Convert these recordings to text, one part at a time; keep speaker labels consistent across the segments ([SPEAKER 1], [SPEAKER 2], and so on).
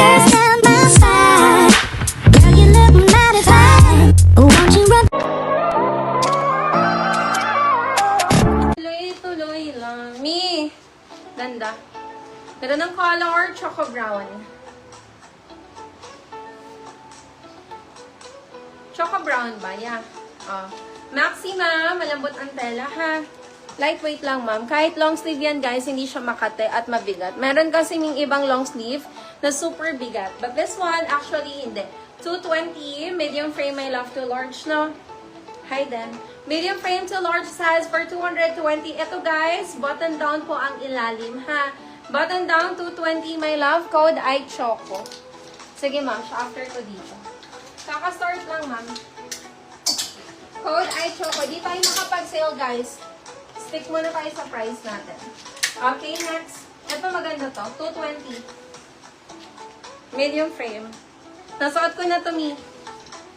[SPEAKER 1] just stand by side. Girl, you look mighty fine. Won't you run?
[SPEAKER 2] Tuloy-tuloy lang. Mi! Ganda. Ganda ng color, choco brown. Choco brown ba? Yeah. Oh. Maxima, malambot ang tela, ha? Lightweight lang, ma'am. Kahit long sleeve yan, guys, hindi siya makate at mabigat. Meron kasi yung ibang long sleeve na super bigat. But this one, actually, hindi. 220, medium frame, my love, to large, no? Hi, then. Medium frame to large size for 220. Ito, guys, button down po ang ilalim, ha? Button down, 220, my love. Code I Choco. Sige, ma'am. After ko dito. Kaka-start lang, ma'am. Code I Choco. Di tayo makapag-sale, guys. Stick muna tayo sa price natin. Okay, next. Ito maganda to. 220. Medium frame. Nasuot ko na to, Mi.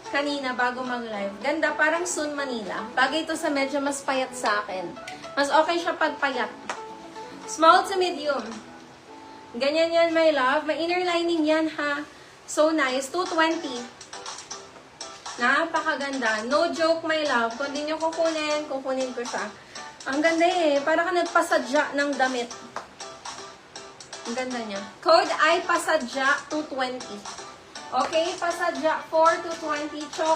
[SPEAKER 2] Kanina, bago mag-live. Ganda, parang Sun Manila. Bagay ito sa medyo mas payat sa akin. Mas okay siya pag payat. Small to medium. Ganyan yan, my love. May inner lining yan, ha? So nice. 220. Napakaganda. No joke, my love. Kung di nyo kukunin ko siya. Ang ganda eh. Para ka nagpasadya ng damit. Ang ganda niya. Code ay pasadya 220. Okay? Pasadya 4 220. Choco